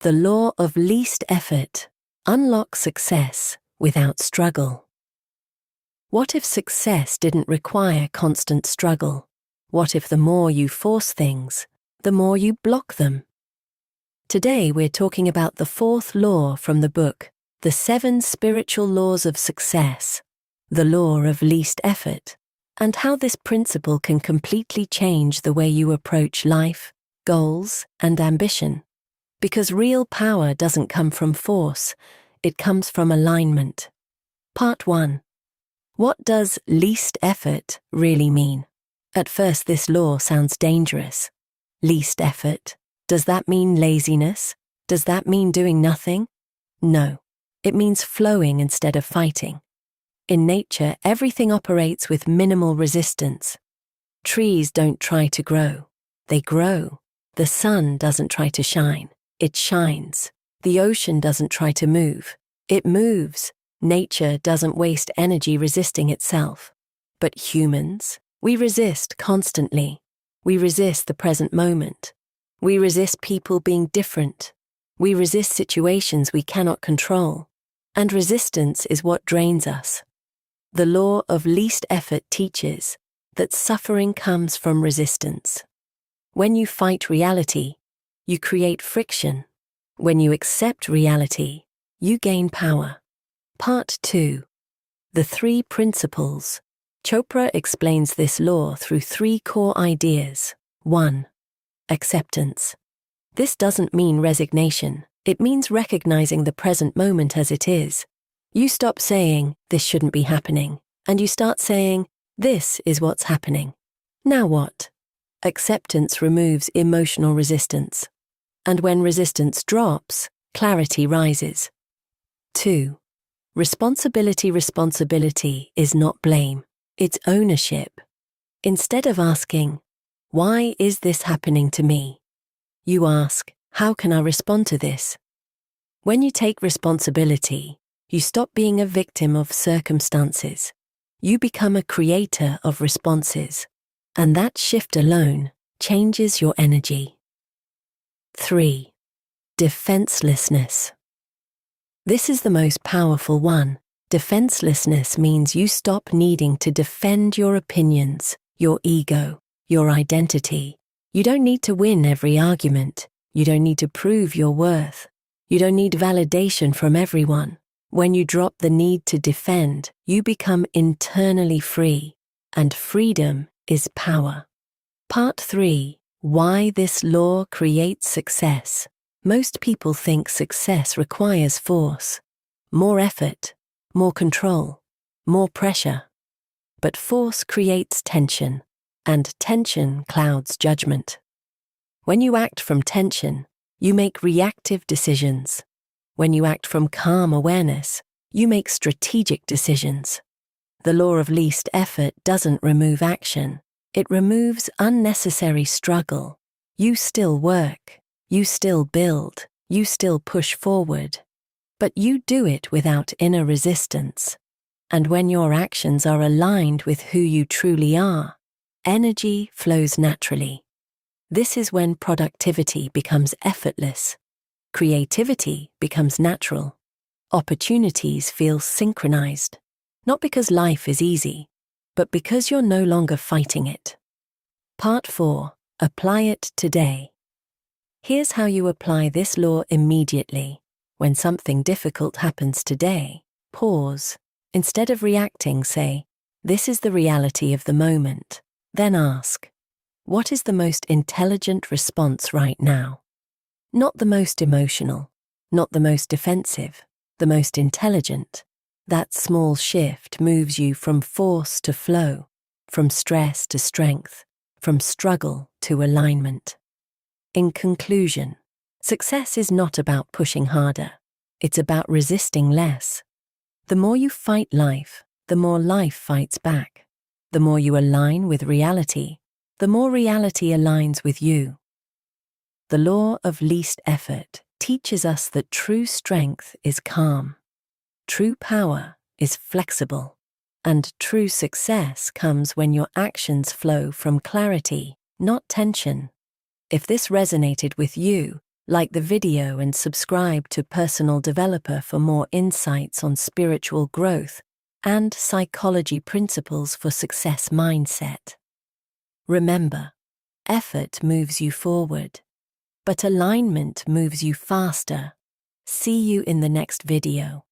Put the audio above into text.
The law of least effort. Unlock success without struggle. What if success didn't require constant struggle? What if the more you force things, the more you block them? Today we're talking about the fourth law from the book, The 7 Spiritual Laws of Success, the law of least effort, and how this principle can completely change the way you approach life, goals, and ambition. Because real power doesn't come from force, it comes from alignment. Part 1. What does least effort really mean? At first, this law sounds dangerous. Least effort. Does that mean laziness? Does that mean doing nothing? No. It means flowing instead of fighting. In nature, everything operates with minimal resistance. Trees don't try to grow. They grow. The sun doesn't try to shine. It shines. The ocean doesn't try to move. It moves. Nature doesn't waste energy resisting itself. But humans, we resist constantly. We resist the present moment. We resist people being different. We resist situations we cannot control. And resistance is what drains us. The law of least effort teaches that suffering comes from resistance. When you fight reality, you create friction. When you accept reality, you gain power. Part 2. The 3 principles. Chopra explains this law through 3 core ideas. 1. Acceptance. This doesn't mean resignation. It means recognizing the present moment as it is. You stop saying, "This shouldn't be happening," and you start saying, "This is what's happening. Now what?" Acceptance removes emotional resistance. And when resistance drops, clarity rises. 2. Responsibility. Responsibility is not blame. It's ownership. Instead of asking, "Why is this happening to me?" you ask, "How can I respond to this?" When you take responsibility, you stop being a victim of circumstances. You become a creator of responses. And that shift alone changes your energy. 3. Defenselessness. This is the most powerful one. Defenselessness means you stop needing to defend your opinions, your ego, your identity. You don't need to win every argument. You don't need to prove your worth. You don't need validation from everyone. When you drop the need to defend, you become internally free. And freedom is power. Part 3. Why this law creates success. Most people think success requires force, more effort, more control, more pressure. But force creates tension, and tension clouds judgment. When you act from tension, you make reactive decisions. When you act from calm awareness, you make strategic decisions. The law of least effort doesn't remove action. It removes unnecessary struggle. You still work. You still build. You still push forward. But you do it without inner resistance. And when your actions are aligned with who you truly are, energy flows naturally. This is when productivity becomes effortless. Creativity becomes natural. Opportunities feel synchronized. Not because life is easy, but because you're no longer fighting it. Part 4. Apply it today. Here's how you apply this law immediately. When something difficult happens today, pause. Instead of reacting, say, "This is the reality of the moment." Then ask, "What is the most intelligent response right now?" Not the most emotional, not the most defensive, the most intelligent. That small shift moves you from force to flow, from stress to strength, from struggle to alignment. In conclusion, success is not about pushing harder. It's about resisting less. The more you fight life, the more life fights back. The more you align with reality, the more reality aligns with you. The law of least effort teaches us that true strength is calm. True power is flexible, and true success comes when your actions flow from clarity, not tension. If this resonated with you, Like the video and subscribe to Personal Developer for more insights on spiritual growth and psychology principles for success mindset. Remember, effort moves you forward, but alignment moves you faster. See you in the next video.